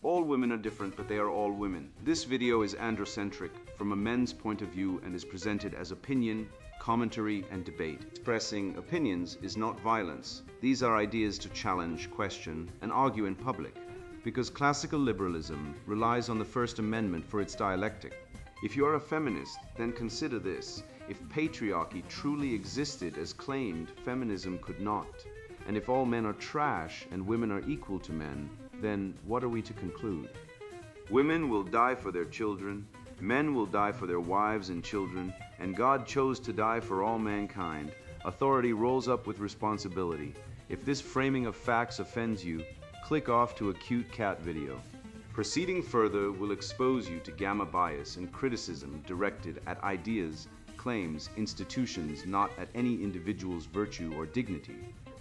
All women are different, but they are all women. This video is androcentric from a men's point of view and is presented as opinion, commentary, and debate. Expressing opinions is not violence. These are ideas to challenge, question, and argue in public, because classical liberalism relies on the First Amendment for its dialectic. If you are a feminist, then consider this. If patriarchy truly existed as claimed, feminism could not. And if all men are trash and women are equal to men, then what are we to conclude? Women will die for their children, men will die for their wives and children, and God chose to die for all mankind. Authority rolls up with responsibility. If this framing of facts offends you, click off to a cute cat video. Proceeding further will expose you to gamma bias and criticism directed at ideas, claims, institutions, not at any individual's virtue or dignity.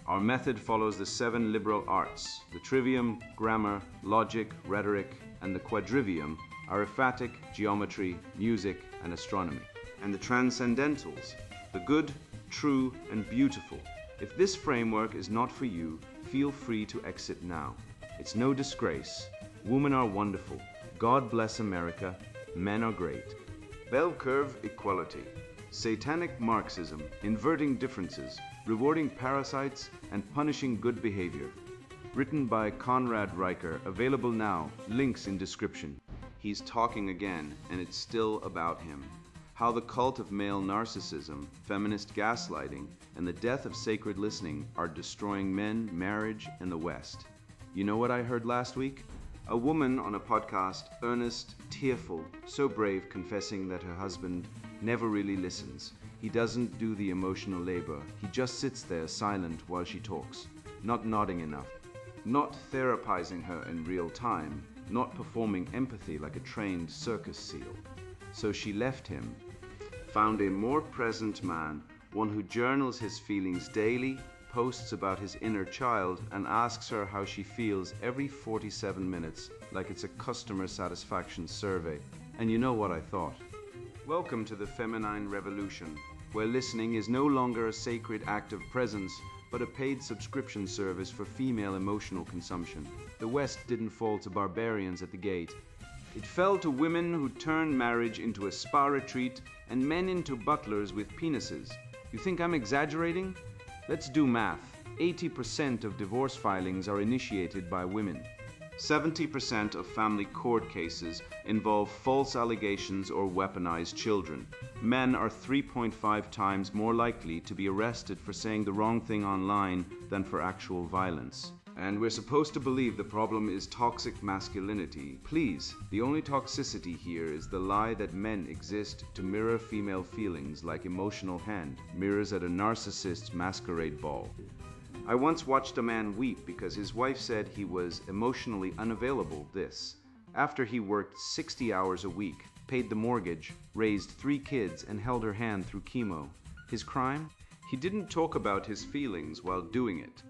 Our method follows the 7 liberal arts. The trivium, grammar, logic, rhetoric, and the quadrivium, arithmetic, geometry, music, and astronomy. And the transcendentals, the good, true, and beautiful. If this framework is not for you, feel free to exit now. It's no disgrace. Women are wonderful. God bless America. Men are great. Bell curve equality. Satanic Marxism, inverting differences, rewarding parasites, and punishing good behavior. Written by Conrad Riker, available now, links in description. He's talking again, and it's still about him. How the cult of male narcissism, feminist gaslighting, and the death of sacred listening are destroying men, marriage, and the West. You know what I heard last week? A woman on a podcast, earnest, tearful, so brave, confessing that her husband never really listens. He doesn't do the emotional labor. He just sits there silent while she talks, not nodding enough, not therapizing her in real time, not performing empathy like a trained circus seal. So she left him, found a more present man, one who journals his feelings daily, posts about his inner child, and asks her how she feels every 47 minutes, like it's a customer satisfaction survey. And you know what I thought? Welcome to the feminine revolution, where listening is no longer a sacred act of presence, but a paid subscription service for female emotional consumption. The West didn't fall to barbarians at the gate. It fell to women who turned marriage into a spa retreat and men into butlers with penises. You think I'm exaggerating? Let's do math. 80% of divorce filings are initiated by women. 70% of family court cases involve false allegations or weaponized children. Men are 3.5 times more likely to be arrested for saying the wrong thing online than for actual violence. And we're supposed to believe the problem is toxic masculinity. Please, the only toxicity here is the lie that men exist to mirror female feelings like emotional hand mirrors at a narcissist's masquerade ball. I once watched a man weep because his wife said he was emotionally unavailable after he worked 60 hours a week, paid the mortgage, raised 3 kids, and held her hand through chemo. His crime? He didn't talk about his feelings while doing it.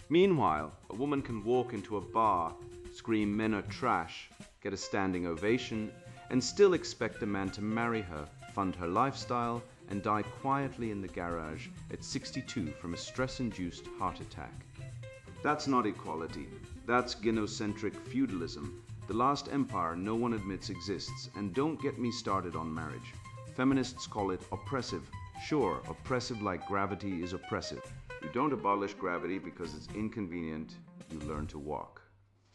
Meanwhile, a woman can walk into a bar, scream men are trash, get a standing ovation, and still expect a man to marry her, fund her lifestyle, and die quietly in the garage at 62 from a stress-induced heart attack. That's not equality. That's gynocentric feudalism, the last empire no one admits exists. And don't get me started on marriage. Feminists call it oppressive. Sure, oppressive like gravity is oppressive. You don't abolish gravity because it's inconvenient, you learn to walk.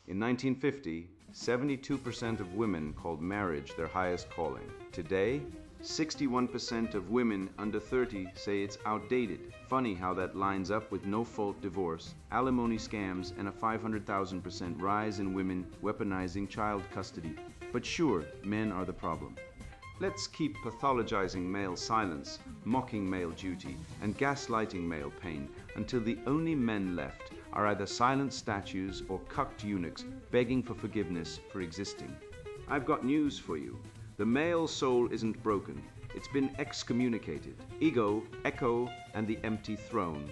In 1950, 72% of women called marriage their highest calling. Today, 61% of women under 30 say it's outdated. Funny how that lines up with no-fault divorce, alimony scams, and a 500,000% rise in women weaponizing child custody. But sure, men are the problem. Let's keep pathologizing male silence, mocking male duty, and gaslighting male pain until the only men left are either silent statues or cucked eunuchs begging for forgiveness for existing. I've got news for you. The male soul isn't broken. It's been excommunicated. Ego, echo, and the empty throne.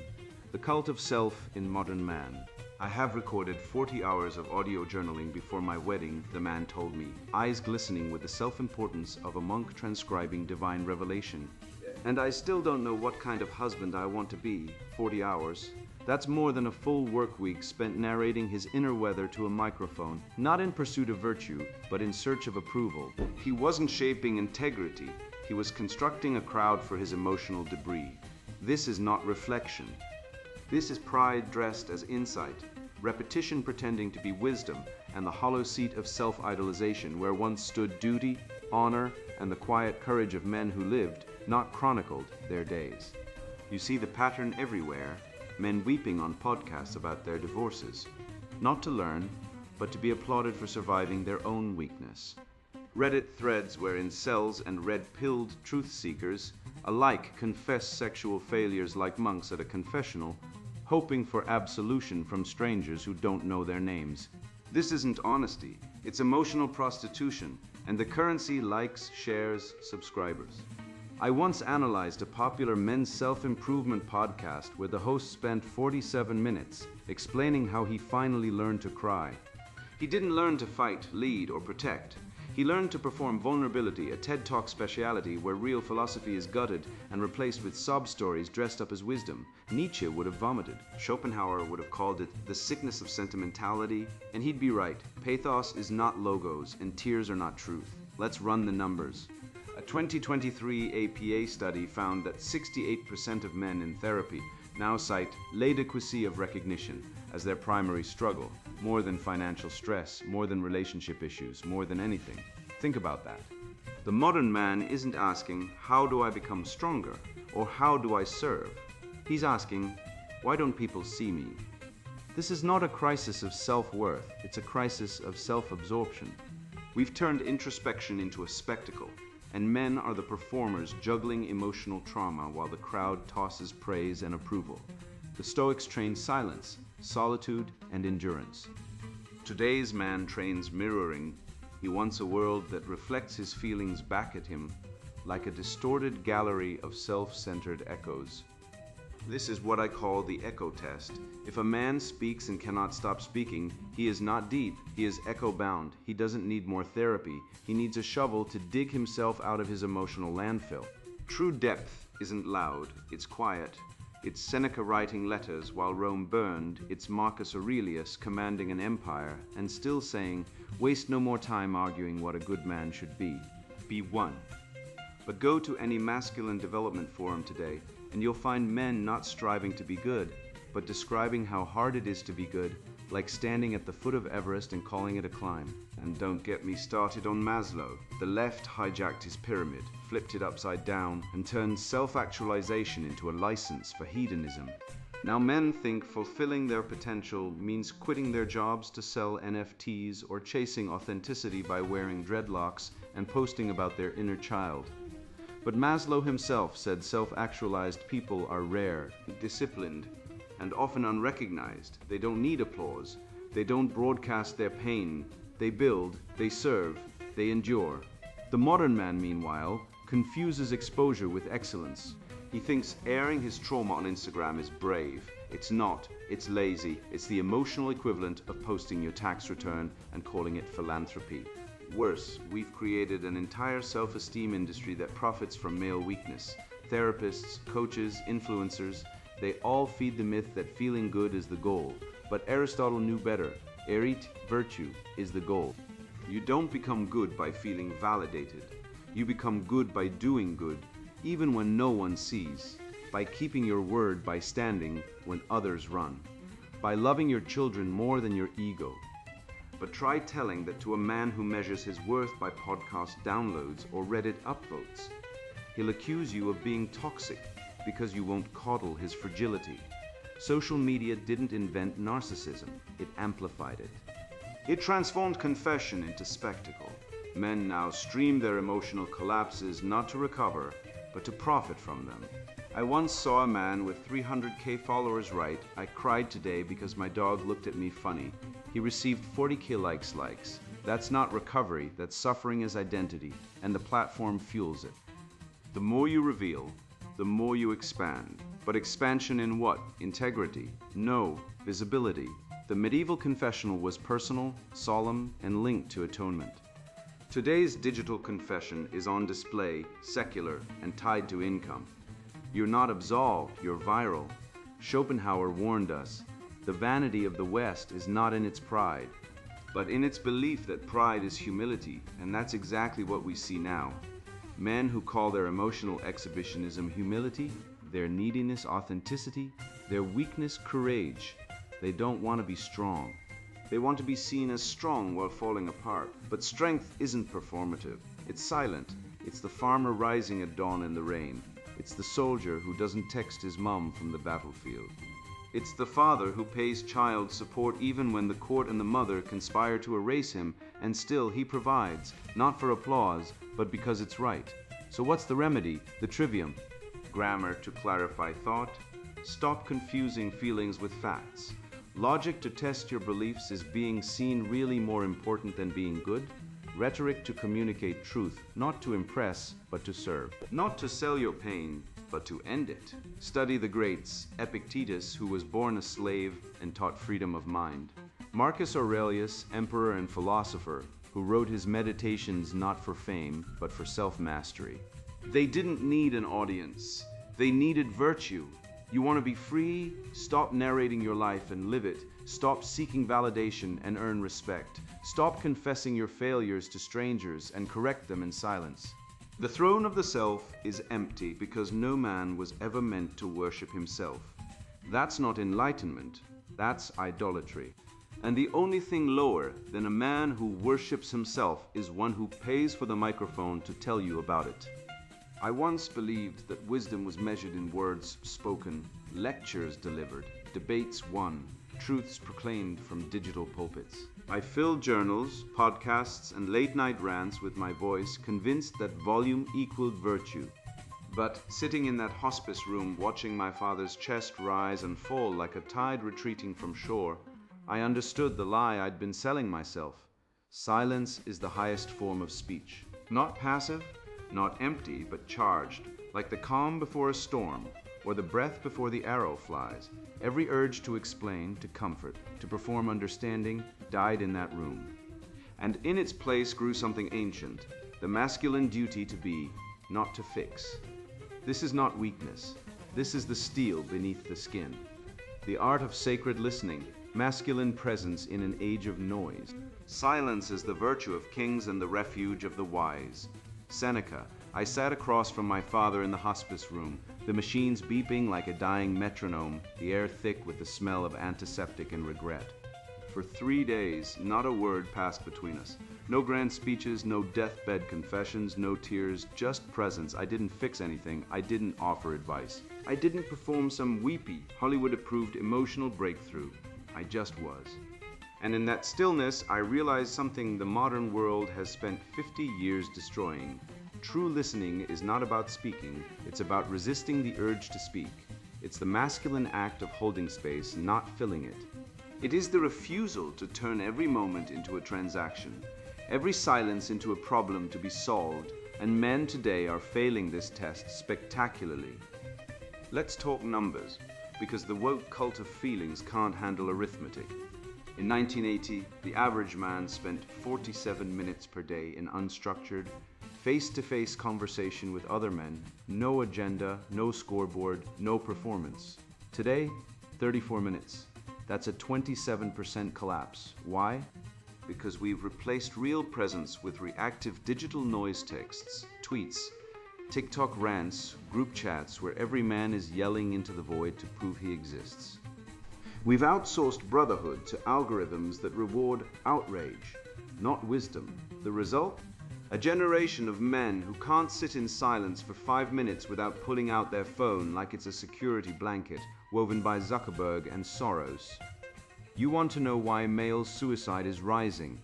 The cult of self in modern man. I have recorded 40 hours of audio journaling before my wedding, the man told me, eyes glistening with the self-importance of a monk transcribing divine revelation. And I still don't know what kind of husband I want to be. 40 hours. That's more than a full work week spent narrating his inner weather to a microphone, not in pursuit of virtue, but in search of approval. He wasn't shaping integrity, he was constructing a crowd for his emotional debris. This is not reflection. This is pride dressed as insight, repetition pretending to be wisdom, and the hollow seat of self-idolization where once stood duty, honor, and the quiet courage of men who lived, not chronicled, their days. You see the pattern everywhere, men weeping on podcasts about their divorces, not to learn, but to be applauded for surviving their own weakness. Reddit threads wherein incels and red-pilled truth-seekers alike confess sexual failures like monks at a confessional, hoping for absolution from strangers who don't know their names. This isn't honesty, it's emotional prostitution, and the currency likes, shares, subscribers. I once analyzed a popular men's self-improvement podcast where the host spent 47 minutes explaining how he finally learned to cry. He didn't learn to fight, lead, or protect. He learned to perform vulnerability, a TED Talk speciality where real philosophy is gutted and replaced with sob stories dressed up as wisdom. Nietzsche would have vomited. Schopenhauer would have called it the sickness of sentimentality, and he'd be right. Pathos is not logos, and tears are not truth. Let's run the numbers. A 2023 APA study found that 68% of men in therapy now cite l'adequacy of recognition as their primary struggle, more than financial stress, more than relationship issues, more than anything. Think about that. The modern man isn't asking, how do I become stronger? Or how do I serve? He's asking, why don't people see me? This is not a crisis of self-worth, it's a crisis of self-absorption. We've turned introspection into a spectacle, and men are the performers juggling emotional trauma while the crowd tosses praise and approval. The Stoics trained silence, solitude, and endurance. Today's man trains mirroring. He wants a world that reflects his feelings back at him like a distorted gallery of self-centered echoes. This is what I call the echo test. If a man speaks and cannot stop speaking, he is not deep, he is echo-bound. He doesn't need more therapy. He needs a shovel to dig himself out of his emotional landfill. True depth isn't loud, it's quiet. It's Seneca writing letters while Rome burned, it's Marcus Aurelius commanding an empire and still saying, waste no more time arguing what a good man should be. Be one. But go to any masculine development forum today, and you'll find men not striving to be good, but describing how hard it is to be good, like standing at the foot of Everest and calling it a climb. And don't get me started on Maslow. The left hijacked his pyramid, flipped it upside down, and turned self-actualization into a license for hedonism. Now men think fulfilling their potential means quitting their jobs to sell NFTs or chasing authenticity by wearing dreadlocks and posting about their inner child. But Maslow himself said self-actualized people are rare, disciplined, and often unrecognized. They don't need applause. They don't broadcast their pain. They build, they serve, they endure. The modern man, meanwhile, confuses exposure with excellence. He thinks airing his trauma on Instagram is brave. It's not. It's lazy. It's the emotional equivalent of posting your tax return and calling it philanthropy. Worse, we've created an entire self-esteem industry that profits from male weakness. Therapists, coaches, influencers, they all feed the myth that feeling good is the goal. But Aristotle knew better. Erit, virtue, is the goal. You don't become good by feeling validated. You become good by doing good, even when no one sees. By keeping your word, by standing when others run. By loving your children more than your ego. But try telling that to a man who measures his worth by podcast downloads or Reddit upvotes. He'll accuse you of being toxic because you won't coddle his fragility. Social media didn't invent narcissism, it amplified it. It transformed confession into spectacle. Men now stream their emotional collapses not to recover, but to profit from them. I once saw a man with 300k followers write, "I cried today because my dog looked at me funny." He received 40k likes. That's not recovery, that's suffering as identity, and the platform fuels it. The more you reveal, the more you expand. But expansion in what? Integrity? No. Visibility. The medieval confessional was personal, solemn, and linked to atonement. Today's digital confession is on display, secular, and tied to income. You're not absolved, you're viral. Schopenhauer warned us, the vanity of the West is not in its pride, but in its belief that pride is humility, and that's exactly what we see now. Men who call their emotional exhibitionism humility, their neediness authenticity, their weakness courage. They don't want to be strong. They want to be seen as strong while falling apart. But strength isn't performative. It's silent. It's the farmer rising at dawn in the rain. It's the soldier who doesn't text his mom from the battlefield. It's the father who pays child support even when the court and the mother conspire to erase him, and still he provides, not for applause, but because it's right. So what's the remedy, the trivium? Grammar to clarify thought. Stop confusing feelings with facts. Logic to test your beliefs is being seen really more important than being good. Rhetoric to communicate truth, not to impress, but to serve. Not to sell your pain, but to end it. Study the greats, Epictetus, who was born a slave and taught freedom of mind. Marcus Aurelius, emperor and philosopher, who wrote his meditations not for fame, but for self-mastery. They didn't need an audience. They needed virtue. You want to be free? Stop narrating your life and live it. Stop seeking validation and earn respect. Stop confessing your failures to strangers and correct them in silence. The throne of the self is empty because no man was ever meant to worship himself. That's not enlightenment, that's idolatry. And the only thing lower than a man who worships himself is one who pays for the microphone to tell you about it. I once believed that wisdom was measured in words spoken, lectures delivered, debates won, truths proclaimed from digital pulpits. I filled journals, podcasts, and late-night rants with my voice, convinced that volume equaled virtue. But sitting in that hospice room watching my father's chest rise and fall like a tide retreating from shore, I understood the lie I'd been selling myself. Silence is the highest form of speech. Not passive, not empty, but charged, like the calm before a storm, or the breath before the arrow flies. Every urge to explain, to comfort, to perform understanding, died in that room. And in its place grew something ancient, the masculine duty to be, not to fix. This is not weakness. This is the steel beneath the skin. The art of sacred listening, masculine presence in an age of noise. Silence is the virtue of kings and the refuge of the wise. Seneca, I sat across from my father in the hospice room, the machines beeping like a dying metronome, the air thick with the smell of antiseptic and regret. For 3 days, not a word passed between us. No grand speeches, no deathbed confessions, no tears, just presence. I didn't fix anything. I didn't offer advice. I didn't perform some weepy, Hollywood-approved emotional breakthrough. I just was. And in that stillness, I realized something the modern world has spent 50 years destroying. True listening is not about speaking, it's about resisting the urge to speak. It's the masculine act of holding space, not filling it. It is the refusal to turn every moment into a transaction, every silence into a problem to be solved, and men today are failing this test spectacularly. Let's talk numbers, because the woke cult of feelings can't handle arithmetic. In 1980, the average man spent 47 minutes per day in unstructured, face-to-face conversation with other men, no agenda, no scoreboard, no performance. Today, 34 minutes. That's a 27% collapse. Why? Because we've replaced real presence with reactive digital noise texts, tweets, TikTok rants, group chats where every man is yelling into the void to prove he exists. We've outsourced brotherhood to algorithms that reward outrage, not wisdom. The result? A generation of men who can't sit in silence for 5 minutes without pulling out their phone like it's a security blanket woven by Zuckerberg and Soros. You want to know why male suicide is rising?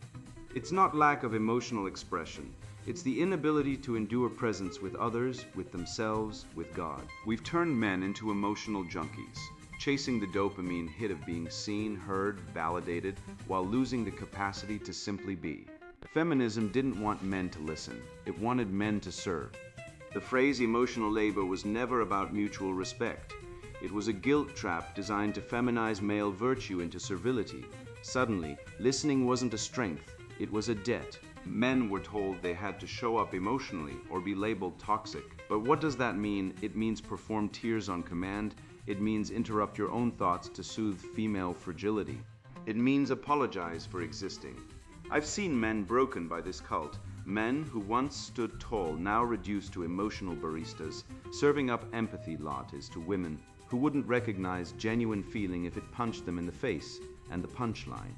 It's not lack of emotional expression. It's the inability to endure presence with others, with themselves, with God. We've turned men into emotional junkies, chasing the dopamine hit of being seen, heard, validated, while losing the capacity to simply be. Feminism didn't want men to listen. It wanted men to serve. The phrase emotional labor was never about mutual respect. It was a guilt trap designed to feminize male virtue into servility. Suddenly, listening wasn't a strength, it was a debt. Men were told they had to show up emotionally or be labeled toxic. But what does that mean? It means perform tears on command. It means interrupt your own thoughts to soothe female fragility. It means apologize for existing. I've seen men broken by this cult. Men who once stood tall, now reduced to emotional baristas, serving up empathy lattes to women who wouldn't recognize genuine feeling if it punched them in the face, and the punchline.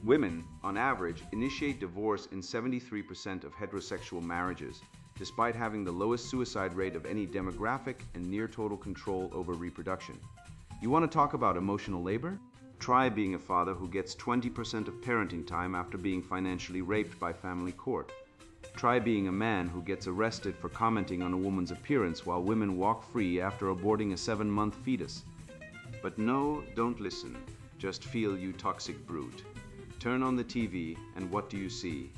Women, on average, initiate divorce in 73% of heterosexual marriages, despite having the lowest suicide rate of any demographic and near total control over reproduction. You want to talk about emotional labor? Try being a father who gets 20% of parenting time after being financially raped by family court. Try being a man who gets arrested for commenting on a woman's appearance while women walk free after aborting a 7-month fetus. But no, don't listen. Just feel, you toxic brute. Turn on the TV, and what do you see?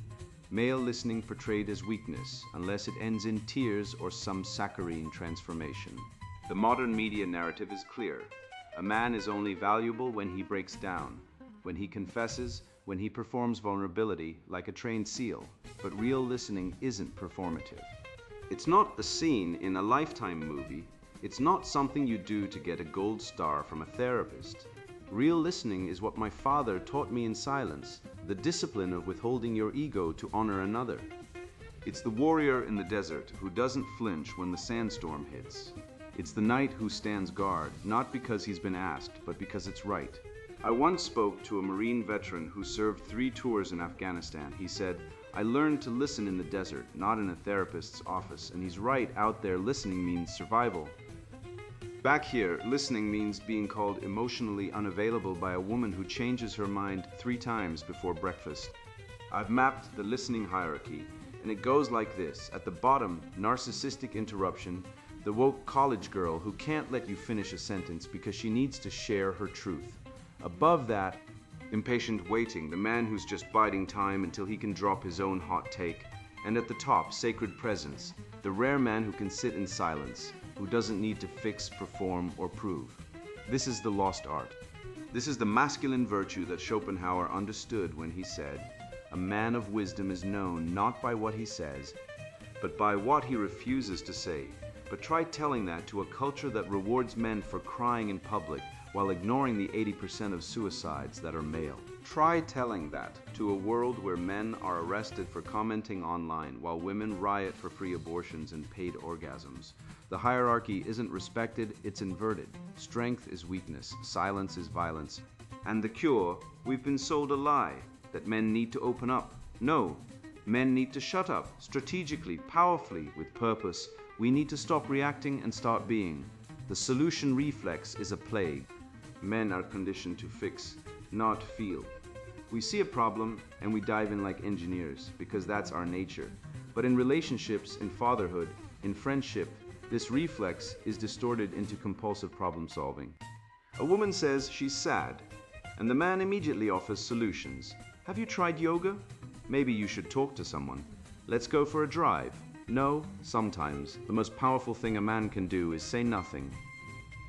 Male listening portrayed as weakness, unless it ends in tears or some saccharine transformation. The modern media narrative is clear. A man is only valuable when he breaks down, when he confesses, when he performs vulnerability like a trained SEAL. But real listening isn't performative. It's not a scene in a Lifetime movie. It's not something you do to get a gold star from a therapist. Real listening is what my father taught me in silence, the discipline of withholding your ego to honor another. It's the warrior in the desert who doesn't flinch when the sandstorm hits. It's the knight who stands guard, not because he's been asked, but because it's right. I once spoke to a Marine veteran who served 3 tours in Afghanistan. He said, "I learned to listen in the desert, not in a therapist's office." And he's right. Out there, listening means survival. Back here, listening means being called emotionally unavailable by a woman who changes her mind 3 times before breakfast. I've mapped the listening hierarchy, and it goes like this. At the bottom, narcissistic interruption, the woke college girl who can't let you finish a sentence because she needs to share her truth. Above that, impatient waiting, the man who's just biding time until he can drop his own hot take. And at the top, sacred presence, the rare man who can sit in silence, who doesn't need to fix, perform, or prove. This is the lost art. This is the masculine virtue that Schopenhauer understood when he said, "A man of wisdom is known not by what he says, but by what he refuses to say." But try telling that to a culture that rewards men for crying in public while ignoring the 80% of suicides that are male. Try telling that to a world where men are arrested for commenting online while women riot for free abortions and paid orgasms. The hierarchy isn't respected, it's inverted. Strength is weakness, silence is violence. And the cure, we've been sold a lie, that men need to open up. No, men need to shut up, strategically, powerfully, with purpose. We need to stop reacting and start being. The solution reflex is a plague. Men are conditioned to fix, not feel. We see a problem and we dive in like engineers, because that's our nature. But in relationships, in fatherhood, in friendship, this reflex is distorted into compulsive problem solving. A woman says she's sad, and the man immediately offers solutions. Have you tried yoga? Maybe you should talk to someone. Let's go for a drive. No, sometimes the most powerful thing a man can do is say nothing.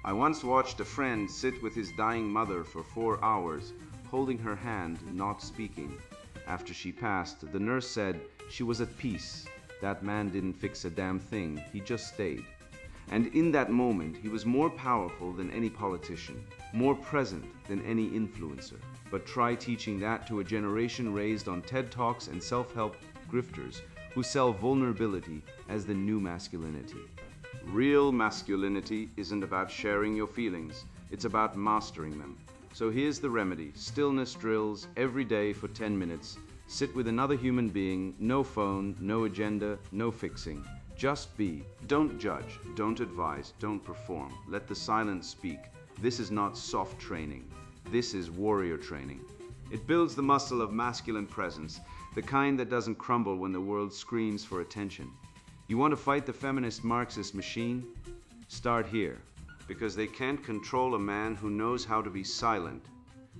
I once watched a friend sit with his dying mother for 4 hours, holding her hand, not speaking. After she passed, the nurse said she was at peace. That man didn't fix a damn thing, he just stayed. And in that moment, he was more powerful than any politician, more present than any influencer. But try teaching that to a generation raised on TED Talks and self-help grifters who sell vulnerability as the new masculinity. Real masculinity isn't about sharing your feelings, it's about mastering them. So here's the remedy: stillness drills every day for 10 minutes. Sit with another human being, no phone, no agenda, no fixing. Just be. Don't judge, don't advise, don't perform. Let the silence speak. This is not soft training. This is warrior training. It builds the muscle of masculine presence, the kind that doesn't crumble when the world screams for attention. You want to fight the feminist Marxist machine? Start here, because they can't control a man who knows how to be silent.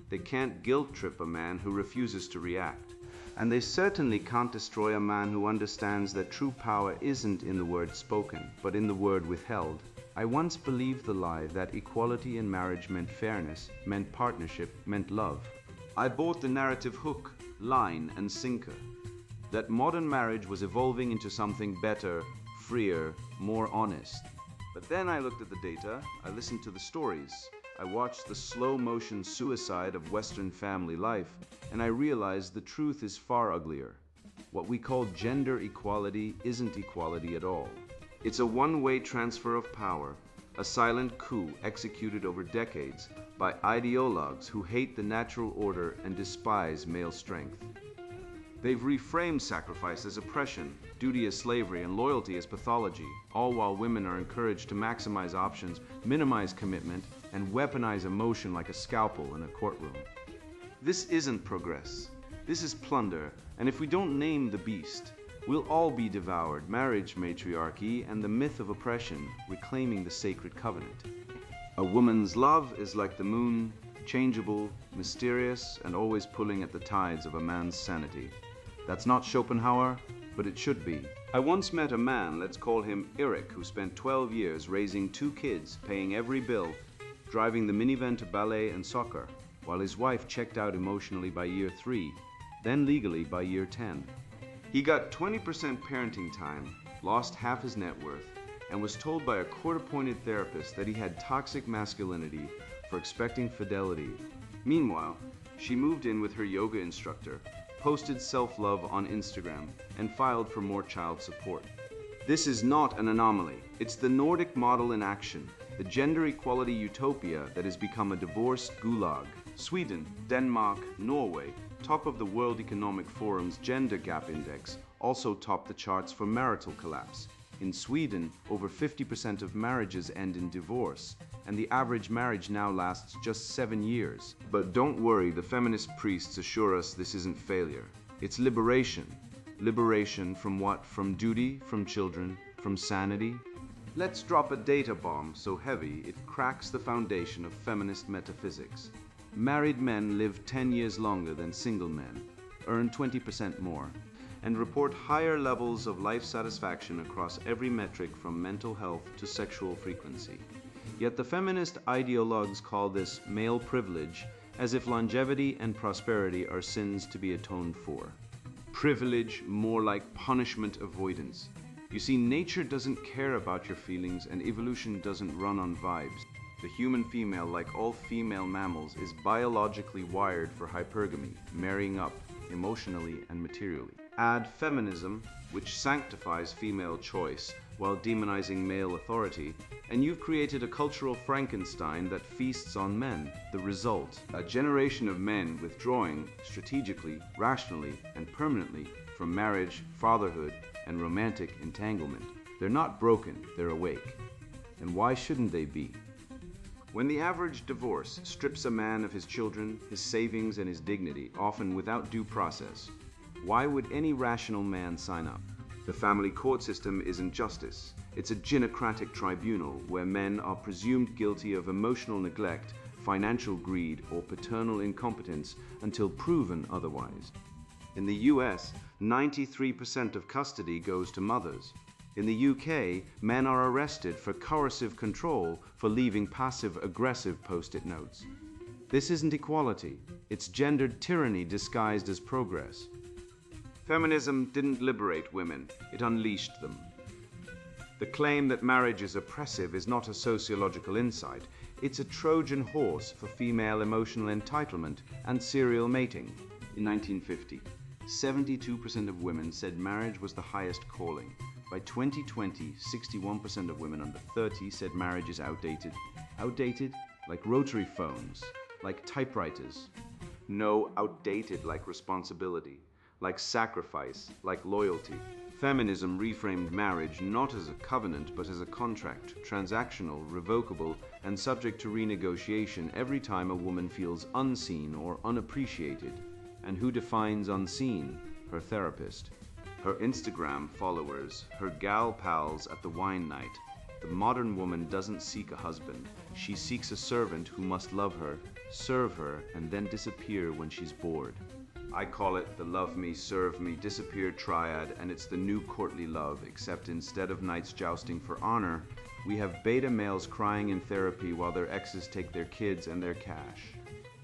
They can't guilt trip a man who refuses to react. And they certainly can't destroy a man who understands that true power isn't in the word spoken, but in the word withheld. I once believed the lie that equality in marriage meant fairness, meant partnership, meant love. I bought the narrative hook, line, and sinker. That modern marriage was evolving into something better, freer, more honest. But then I looked at the data, I listened to the stories, I watched the slow-motion suicide of Western family life, and I realized the truth is far uglier. What we call gender equality isn't equality at all. It's a one-way transfer of power, a silent coup executed over decades by ideologues who hate the natural order and despise male strength. They've reframed sacrifice as oppression, duty as slavery, and loyalty as pathology, all while women are encouraged to maximize options, minimize commitment, and weaponize emotion like a scalpel in a courtroom. This isn't progress. This is plunder, and if we don't name the beast, we'll all be devoured. Marriage matriarchy and the myth of oppression reclaiming the sacred covenant. A woman's love is like the moon, changeable, mysterious, and always pulling at the tides of a man's sanity. That's not Schopenhauer, but it should be. I once met a man, let's call him Eric, who spent 12 years raising 2 kids, paying every bill, driving the minivan to ballet and soccer, while his wife checked out emotionally by year 3, then legally by year 10. He got 20% parenting time, lost half his net worth, and was told by a court-appointed therapist that he had toxic masculinity for expecting fidelity. Meanwhile, she moved in with her yoga instructor, posted self-love on Instagram, and filed for more child support. This is not an anomaly. It's the Nordic model in action, the gender equality utopia that has become a divorced gulag. Sweden, Denmark, Norway, top of the World Economic Forum's Gender Gap Index, also top the charts for marital collapse. In Sweden, over 50% of marriages end in divorce, and the average marriage now lasts just 7 years. But don't worry, the feminist priests assure us this isn't failure. It's liberation. Liberation from what? From duty, from children, from sanity? Let's drop a data bomb so heavy it cracks the foundation of feminist metaphysics. Married men live 10 years longer than single men, earn 20% more, and report higher levels of life satisfaction across every metric from mental health to sexual frequency. Yet the feminist ideologues call this male privilege, as if longevity and prosperity are sins to be atoned for. Privilege more like punishment avoidance. You see, nature doesn't care about your feelings and evolution doesn't run on vibes. The human female, like all female mammals, is biologically wired for hypergamy, marrying up, emotionally and materially. Add feminism, which sanctifies female choice while demonizing male authority, and you've created a cultural Frankenstein that feasts on men. The result, a generation of men withdrawing strategically, rationally, and permanently from marriage, fatherhood, and romantic entanglement. They're not broken, they're awake. And why shouldn't they be? When the average divorce strips a man of his children, his savings, and his dignity, often without due process, why would any rational man sign up? The family court system isn't justice. It's a gynocratic tribunal where men are presumed guilty of emotional neglect, financial greed, or paternal incompetence until proven otherwise. In the US, 93% of custody goes to mothers. In the UK, men are arrested for coercive control for leaving passive-aggressive post-it notes. This isn't equality. It's gendered tyranny disguised as progress. Feminism didn't liberate women, it unleashed them. The claim that marriage is oppressive is not a sociological insight. It's a Trojan horse for female emotional entitlement and serial mating. In 1950, 72% of women said marriage was the highest calling. By 2020, 61% of women under 30 said marriage is outdated. Outdated? Like rotary phones, like typewriters. No, outdated like responsibility, like sacrifice, like loyalty. Feminism reframed marriage not as a covenant but as a contract, transactional, revocable, and subject to renegotiation every time a woman feels unseen or unappreciated. And who defines unseen? Her therapist. Her Instagram followers, her gal pals at the wine night. The modern woman doesn't seek a husband. She seeks a servant who must love her, serve her, and then disappear when she's bored. I call it the love me, serve me, disappear triad, and it's the new courtly love, except instead of knights jousting for honor, we have beta males crying in therapy while their exes take their kids and their cash.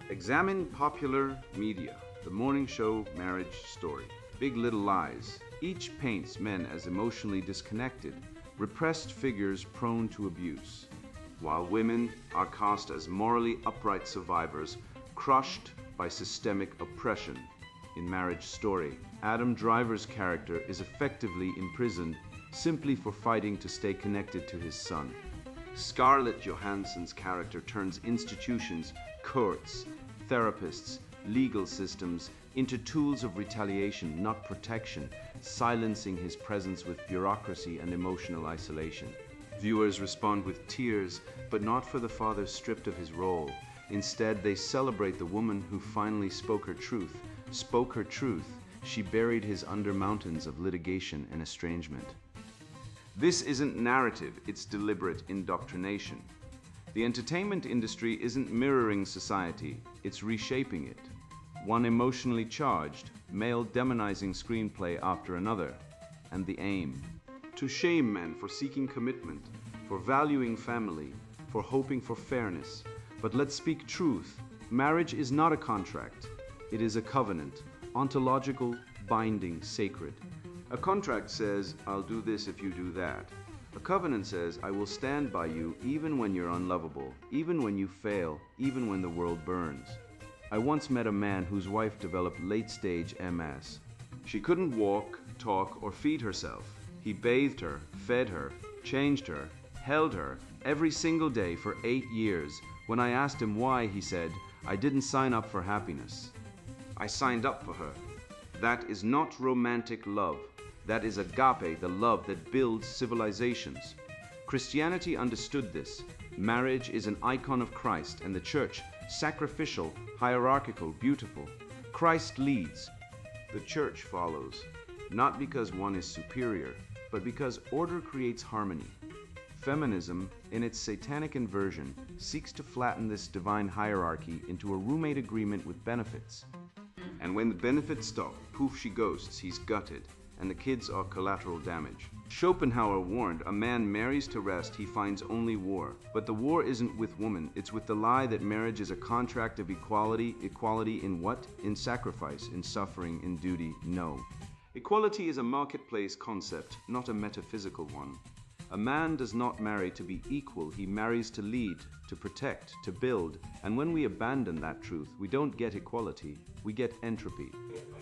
Examine popular media, the morning show Marriage Story. Big Little Lies. Each paints men as emotionally disconnected, repressed figures prone to abuse, while women are cast as morally upright survivors crushed by systemic oppression. In Marriage Story, Adam Driver's character is effectively imprisoned simply for fighting to stay connected to his son. Scarlett Johansson's character turns institutions, courts, therapists, legal systems into tools of retaliation, not protection, silencing his presence with bureaucracy and emotional isolation. Viewers respond with tears, but not for the father stripped of his role. Instead, they celebrate the woman who finally spoke her truth. She buried his under mountains of litigation and estrangement. This isn't narrative, it's deliberate indoctrination. The entertainment industry isn't mirroring society, it's reshaping it. One emotionally charged, male demonizing screenplay after another. And the aim: to shame men for seeking commitment, for valuing family, for hoping for fairness. But let's speak truth. Marriage is not a contract. It is a covenant, ontological, binding, sacred. A contract says, I'll do this if you do that. A covenant says, I will stand by you even when you're unlovable, even when you fail, even when the world burns. I once met a man whose wife developed late-stage MS. She couldn't walk, talk, or feed herself. He bathed her, fed her, changed her, held her every single day for 8 years. When I asked him why, he said, I didn't sign up for happiness. I signed up for her. That is not romantic love. That is agape, the love that builds civilizations. Christianity understood this. Marriage is an icon of Christ, and the church, sacrificial, hierarchical, beautiful. Christ leads. The church follows, not because one is superior, but because order creates harmony. Feminism, in its satanic inversion, seeks to flatten this divine hierarchy into a roommate agreement with benefits. And when the benefits stop, poof she ghosts, he's gutted, and the kids are collateral damage. Schopenhauer warned, a man marries to rest, he finds only war. But the war isn't with woman, it's with the lie that marriage is a contract of equality. Equality in what? In sacrifice, in suffering, in duty. No. Equality is a marketplace concept, not a metaphysical one. A man does not marry to be equal, he marries to lead, to protect, to build. And when we abandon that truth, we don't get equality, we get entropy.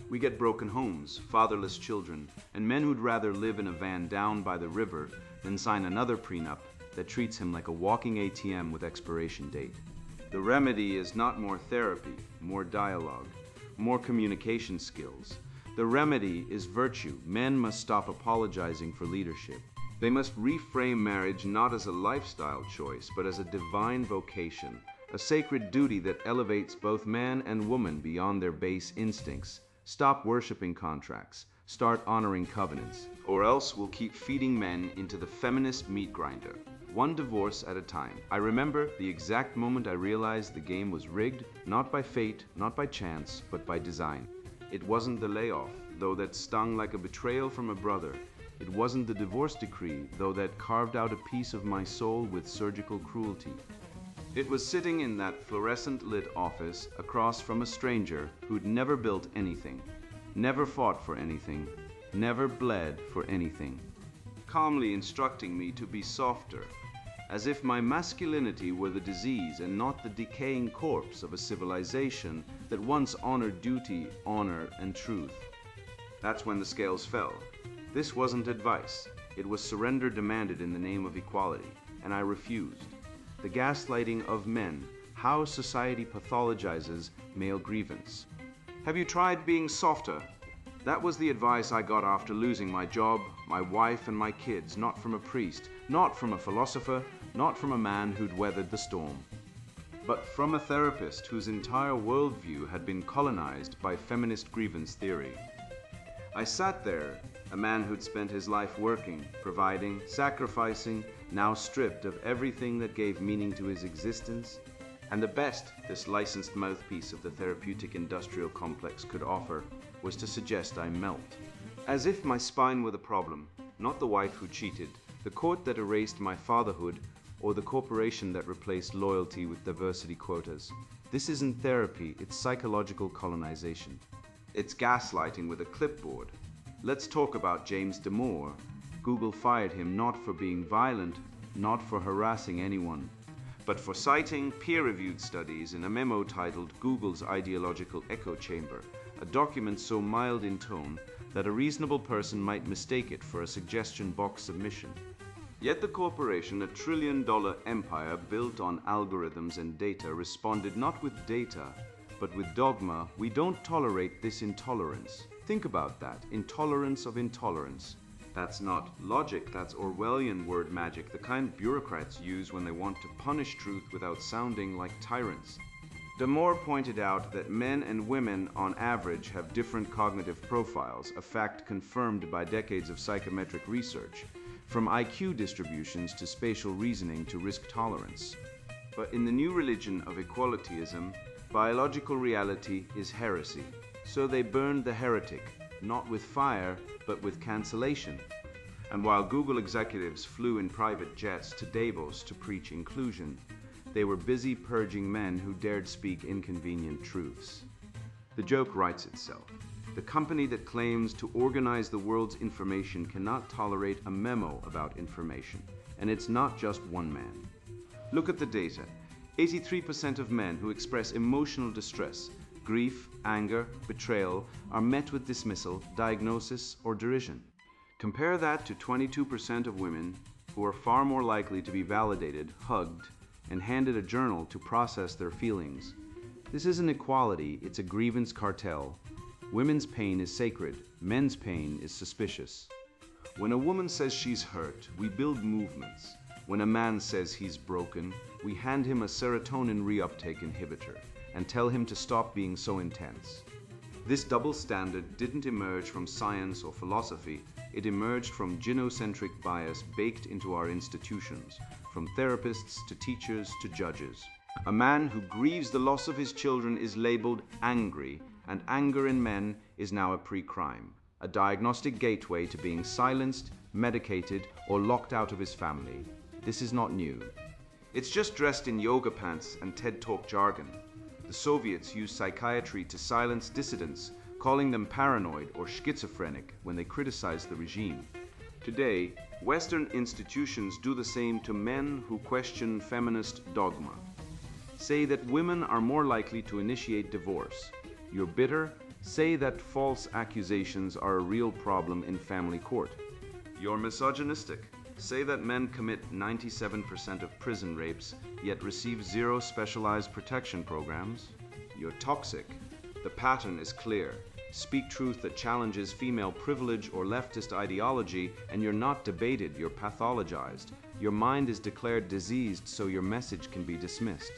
We get broken homes, fatherless children, and men who'd rather live in a van down by the river than sign another prenup that treats him like a walking ATM with expiration date. The remedy is not more therapy, more dialogue, more communication skills. The remedy is virtue. Men must stop apologizing for leadership. They must reframe marriage not as a lifestyle choice, but as a divine vocation, a sacred duty that elevates both man and woman beyond their base instincts. Stop worshiping contracts. Start honoring covenants. Or else we'll keep feeding men into the feminist meat grinder, one divorce at a time. I remember the exact moment I realized the game was rigged, not by fate, not by chance, but by design. It wasn't the layoff, though that stung like a betrayal from a brother. It wasn't the divorce decree, though that carved out a piece of my soul with surgical cruelty. It was sitting in that fluorescent-lit office across from a stranger who'd never built anything, never fought for anything, never bled for anything, calmly instructing me to be softer, as if my masculinity were the disease and not the decaying corpse of a civilization that once honored duty, honor, and truth. That's when the scales fell. This wasn't advice. It was surrender demanded in the name of equality, and I refused. The gaslighting of men, how society pathologizes male grievance. Have you tried being softer? That was the advice I got after losing my job, my wife, and my kids, not from a priest, not from a philosopher, not from a man who'd weathered the storm, but from a therapist whose entire worldview had been colonized by feminist grievance theory. I sat there, a man who'd spent his life working, providing, sacrificing, now stripped of everything that gave meaning to his existence, and the best this licensed mouthpiece of the therapeutic industrial complex could offer was to suggest I melt. As if my spine were the problem, not the wife who cheated, the court that erased my fatherhood, or the corporation that replaced loyalty with diversity quotas. This isn't therapy, it's psychological colonization. It's gaslighting with a clipboard. Let's talk about James Damore. Google fired him not for being violent, not for harassing anyone, but for citing peer-reviewed studies in a memo titled Google's Ideological Echo Chamber, a document so mild in tone that a reasonable person might mistake it for a suggestion box submission. Yet the corporation, a trillion-dollar empire built on algorithms and data, responded not with data, but with dogma. We don't tolerate this intolerance. Think about that. Intolerance of intolerance. That's not logic, that's Orwellian word magic, the kind bureaucrats use when they want to punish truth without sounding like tyrants. Damore pointed out that men and women on average have different cognitive profiles, a fact confirmed by decades of psychometric research, from IQ distributions to spatial reasoning to risk tolerance. But in the new religion of equalityism, biological reality is heresy. So they burned the heretic, not with fire, but with cancellation. And while Google executives flew in private jets to Davos to preach inclusion, they were busy purging men who dared speak inconvenient truths. The joke writes itself. The company that claims to organize the world's information cannot tolerate a memo about information, and it's not just one man. Look at the data. 83% of men who express emotional distress, grief, anger, betrayal, are met with dismissal, diagnosis, or derision. Compare that to 22% of women who are far more likely to be validated, hugged, and handed a journal to process their feelings. This isn't equality, it's a grievance cartel. Women's pain is sacred, men's pain is suspicious. When a woman says she's hurt, we build movements. When a man says he's broken, we hand him a serotonin reuptake inhibitor and tell him to stop being so intense. This double standard didn't emerge from science or philosophy, it emerged from gynocentric bias baked into our institutions, from therapists to teachers to judges. A man who grieves the loss of his children is labeled angry, and anger in men is now a pre-crime, a diagnostic gateway to being silenced, medicated, or locked out of his family. This is not new. It's just dressed in yoga pants and TED Talk jargon. The Soviets used psychiatry to silence dissidents, calling them paranoid or schizophrenic when they criticized the regime. Today, Western institutions do the same to men who question feminist dogma. Say that women are more likely to initiate divorce. You're bitter? Say that false accusations are a real problem in family court. You're misogynistic. Say that men commit 97% of prison rapes, yet receive 0 specialized protection programs. You're toxic. The pattern is clear. Speak truth that challenges female privilege or leftist ideology, and you're not debated, you're pathologized. Your mind is declared diseased so your message can be dismissed.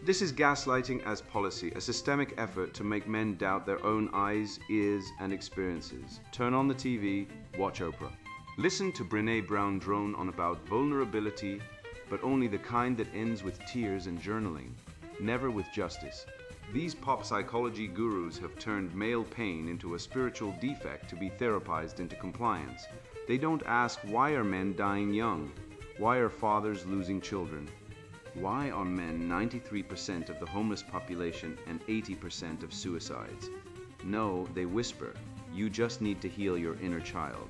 This is gaslighting as policy, a systemic effort to make men doubt their own eyes, ears, and experiences. Turn on the TV, watch Oprah. Listen to Brené Brown drone on about vulnerability, but only the kind that ends with tears and journaling, never with justice. These pop psychology gurus have turned male pain into a spiritual defect to be therapized into compliance. They don't ask, why are men dying young? Why are fathers losing children? Why are men 93% of the homeless population and 80% of suicides? No, they whisper, you just need to heal your inner child.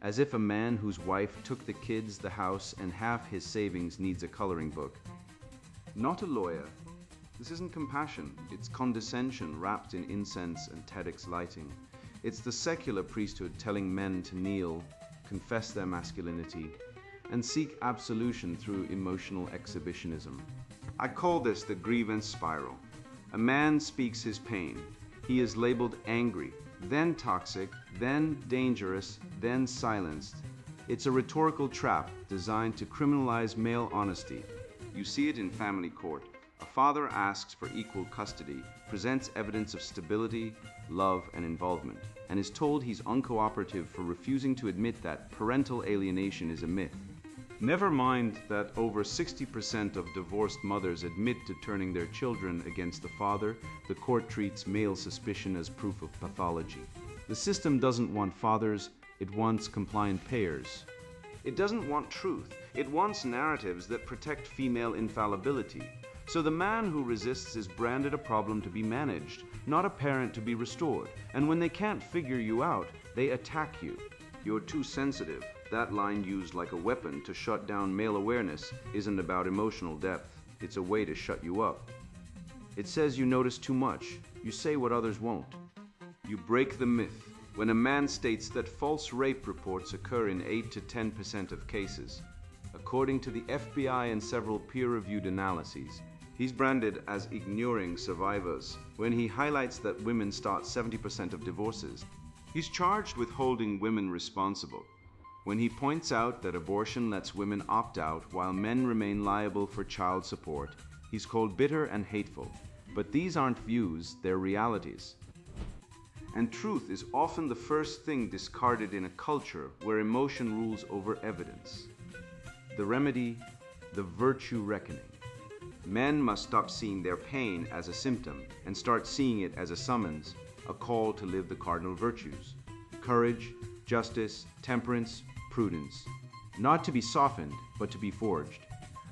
As if a man whose wife took the kids, the house, and half his savings needs a coloring book. Not a lawyer. This isn't compassion, it's condescension wrapped in incense and TEDx lighting. It's the secular priesthood telling men to kneel, confess their masculinity, and seek absolution through emotional exhibitionism. I call this the grievance spiral. A man speaks his pain. He is labeled angry, then toxic, then dangerous, then silenced. It's a rhetorical trap designed to criminalize male honesty. You see it in family court. A father asks for equal custody, presents evidence of stability, love, and involvement, and is told he's uncooperative for refusing to admit that parental alienation is a myth. Never mind that over 60% of divorced mothers admit to turning their children against the father. The court treats male suspicion as proof of pathology. The system doesn't want fathers, it wants compliant payers. It doesn't want truth, it wants narratives that protect female infallibility. So the man who resists is branded a problem to be managed, not a parent to be restored. And when they can't figure you out, they attack you. "You're too sensitive." That line used like a weapon to shut down male awareness isn't about emotional depth. It's a way to shut you up. It says you notice too much. You say what others won't. You break the myth. When a man states that false rape reports occur in 8 to 10% of cases, according to the FBI and several peer-reviewed analyses, he's branded as ignoring survivors. When he highlights that women start 70% of divorces, he's charged with holding women responsible. When he points out that abortion lets women opt out while men remain liable for child support, he's called bitter and hateful. But these aren't views, they're realities. And truth is often the first thing discarded in a culture where emotion rules over evidence. The remedy, the virtue reckoning. Men must stop seeing their pain as a symptom and start seeing it as a summons, a call to live the cardinal virtues: courage, justice, temperance, prudence. Not to be softened, but to be forged.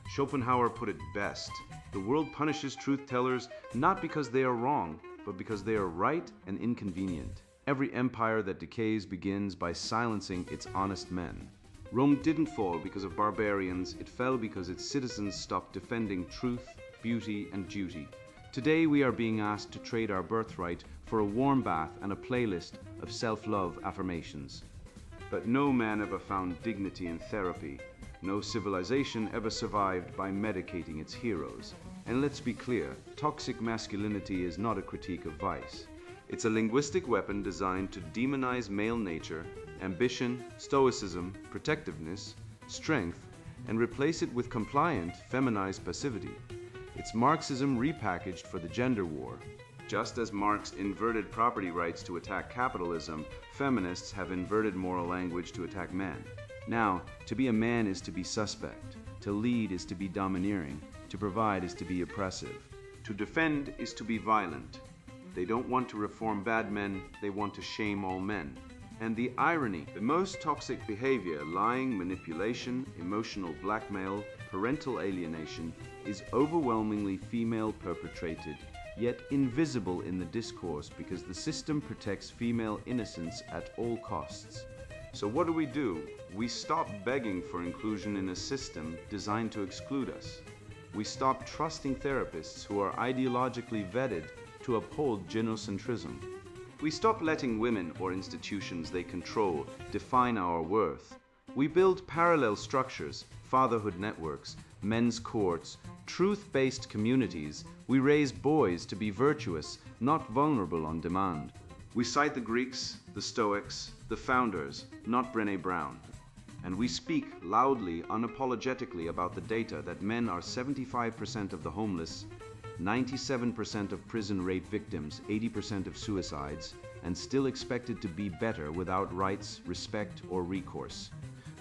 Schopenhauer put it best: the world punishes truth-tellers not because they are wrong, but because they are right and inconvenient. Every empire that decays begins by silencing its honest men. Rome didn't fall because of barbarians, it fell because its citizens stopped defending truth, beauty, and duty. Today we are being asked to trade our birthright for a warm bath and a playlist of self-love affirmations. But no man ever found dignity in therapy. No civilization ever survived by medicating its heroes. And let's be clear, toxic masculinity is not a critique of vice. It's a linguistic weapon designed to demonize male nature, ambition, stoicism, protectiveness, strength, and replace it with compliant, feminized passivity. It's Marxism repackaged for the gender war. Just as Marx inverted property rights to attack capitalism, feminists have inverted moral language to attack men. Now, to be a man is to be suspect. To lead is to be domineering. To provide is to be oppressive. To defend is to be violent. They don't want to reform bad men, they want to shame all men. And the irony, the most toxic behavior, lying, manipulation, emotional blackmail, parental alienation, is overwhelmingly female perpetrated, yet invisible in the discourse because the system protects female innocence at all costs. So what do? We stop begging for inclusion in a system designed to exclude us. We stop trusting therapists who are ideologically vetted to uphold genocentrism. We stop letting women or institutions they control define our worth. We build parallel structures, fatherhood networks, men's courts, truth-based communities. We raise boys to be virtuous, not vulnerable on demand. We cite the Greeks, the Stoics, the founders, not Brené Brown. And we speak loudly, unapologetically about the data that men are 75% of the homeless, 97% of prison rape victims, 80% of suicides, and still expected to be better without rights, respect, or recourse.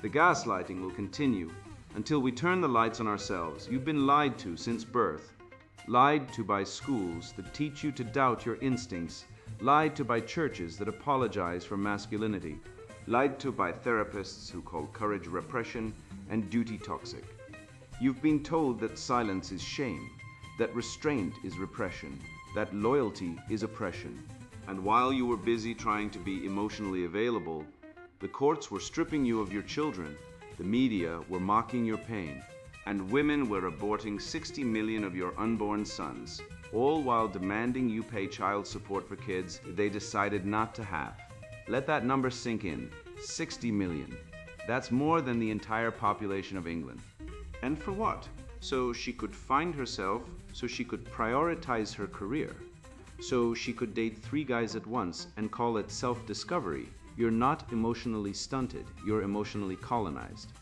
The gaslighting will continue until we turn the lights on ourselves. You've been lied to since birth. Lied to by schools that teach you to doubt your instincts. Lied to by churches that apologize for masculinity. Lied to by therapists who call courage repression and duty toxic. You've been told that silence is shame, that restraint is repression, that loyalty is oppression. And while you were busy trying to be emotionally available, the courts were stripping you of your children, the media were mocking your pain, and women were aborting 60 million of your unborn sons, all while demanding you pay child support for kids they decided not to have. Let that number sink in. 60 million. That's more than the entire population of England. And for what? So she could find herself, so she could prioritize her career, so she could date 3 guys at once and call it self-discovery. You're not emotionally stunted, you're emotionally colonized.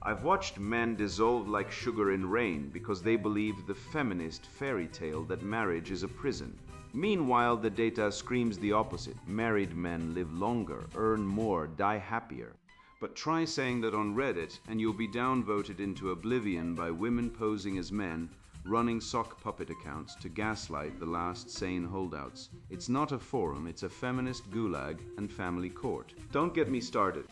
I've watched men dissolve like sugar in rain because they believe the feminist fairy tale that marriage is a prison. Meanwhile, the data screams the opposite. Married men live longer, earn more, die happier. But try saying that on Reddit and you'll be downvoted into oblivion by women posing as men, running sock puppet accounts to gaslight the last sane holdouts. It's not a forum, it's a feminist gulag and family court. Don't get me started.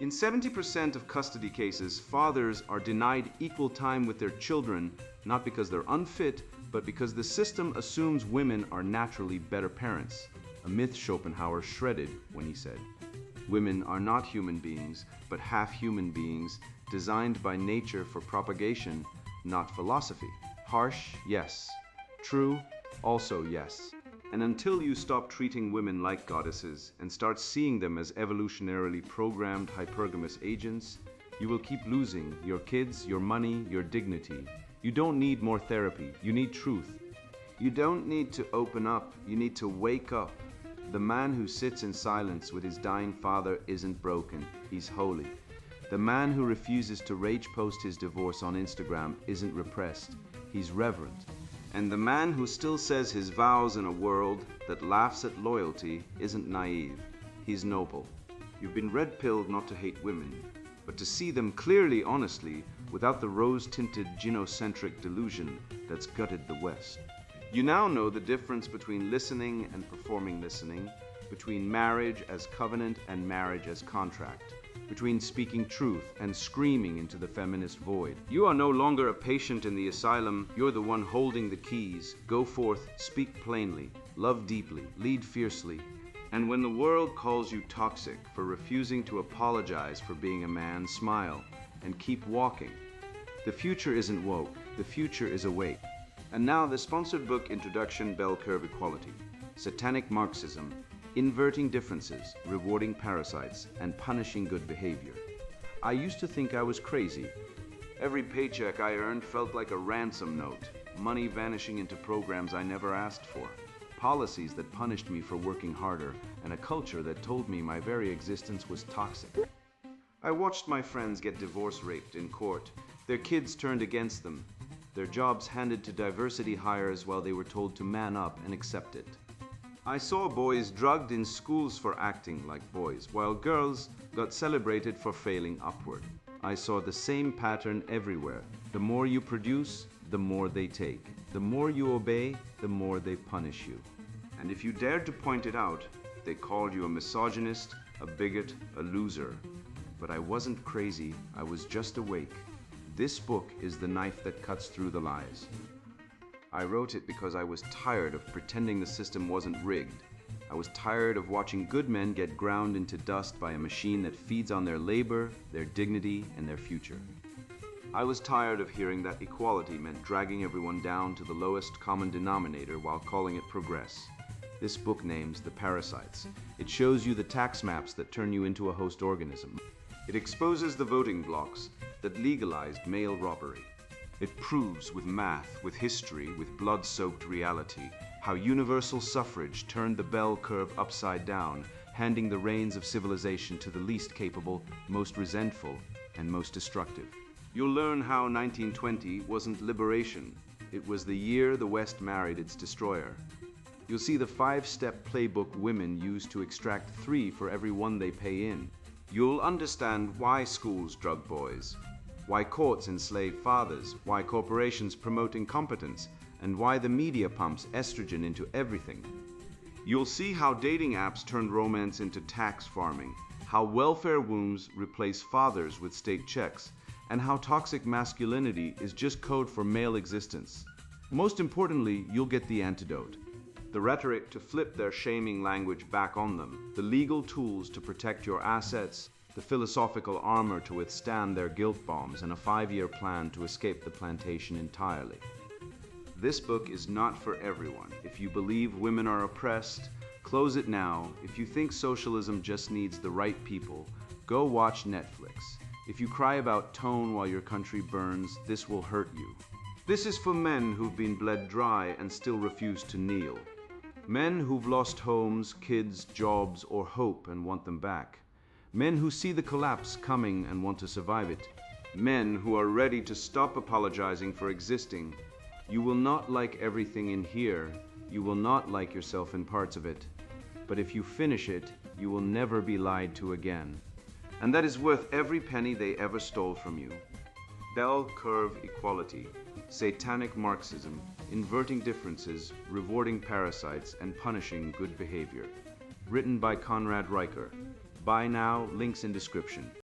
In 70% of custody cases, fathers are denied equal time with their children, not because they're unfit, but because the system assumes women are naturally better parents. A myth Schopenhauer shredded when he said, Women are not human beings, but half human beings, designed by nature for propagation, not philosophy. Harsh, yes. True, also yes. And until you stop treating women like goddesses and start seeing them as evolutionarily programmed hypergamous agents, you will keep losing your kids, your money, your dignity. You don't need more therapy, you need truth. You don't need to open up, you need to wake up. The man who sits in silence with his dying father isn't broken, he's holy. The man who refuses to rage post his divorce on Instagram isn't repressed, he's reverent. And the man who still says his vows in a world that laughs at loyalty isn't naive, he's noble. You've been red-pilled not to hate women, but to see them clearly, honestly, without the rose-tinted gynocentric delusion that's gutted the West. You now know the difference between listening and performing listening, between marriage as covenant and marriage as contract, between speaking truth and screaming into the feminist void. You are no longer a patient in the asylum, you're the one holding the keys. Go forth, speak plainly, love deeply, lead fiercely. And when the world calls you toxic for refusing to apologize for being a man, smile and keep walking. The future isn't woke, the future is awake. And now the sponsored book introduction, Bell Curve Equality, Satanic Marxism, Inverting Differences, Rewarding Parasites, and Punishing Good Behavior. I used to think I was crazy. Every paycheck I earned felt like a ransom note, money vanishing into programs I never asked for, policies that punished me for working harder, and a culture that told me my very existence was toxic. I watched my friends get divorce raped in court, their kids turned against them, their jobs handed to diversity hires while they were told to man up and accept it. I saw boys drugged in schools for acting like boys, while girls got celebrated for failing upward. I saw the same pattern everywhere. The more you produce, the more they take. The more you obey, the more they punish you. And if you dared to point it out, they called you a misogynist, a bigot, a loser. But I wasn't crazy, I was just awake. This book is the knife that cuts through the lies. I wrote it because I was tired of pretending the system wasn't rigged. I was tired of watching good men get ground into dust by a machine that feeds on their labor, their dignity, and their future. I was tired of hearing that equality meant dragging everyone down to the lowest common denominator while calling it progress. This book names the parasites. It shows you the tax maps that turn you into a host organism. It exposes the voting blocs that legalized male robbery. It proves with math, with history, with blood-soaked reality, how universal suffrage turned the bell curve upside down, handing the reins of civilization to the least capable, most resentful, and most destructive. You'll learn how 1920 wasn't liberation. It was the year the West married its destroyer. You'll see the 5-step playbook women use to extract 3 for every 1 they pay in. You'll understand why schools drug boys, why courts enslave fathers, why corporations promote incompetence, and why the media pumps estrogen into everything. You'll see how dating apps turned romance into tax farming, how welfare wombs replace fathers with state checks, and how toxic masculinity is just code for male existence. Most importantly, you'll get the antidote. The rhetoric to flip their shaming language back on them, the legal tools to protect your assets, the philosophical armor to withstand their guilt bombs, and a 5-year plan to escape the plantation entirely. This book is not for everyone. If you believe women are oppressed, close it now. If you think socialism just needs the right people, go watch Netflix. If you cry about tone while your country burns, this will hurt you. This is for men who've been bled dry and still refuse to kneel. Men who've lost homes, kids, jobs, or hope and want them back. Men who see the collapse coming and want to survive it. Men who are ready to stop apologizing for existing. You will not like everything in here. You will not like yourself in parts of it. But if you finish it, you will never be lied to again. And that is worth every penny they ever stole from you. Bell Curve Equality, Satanic Marxism, Inverting Differences, Rewarding Parasites, and Punishing Good Behavior. Written by Conrad Riker. Buy now, links in description.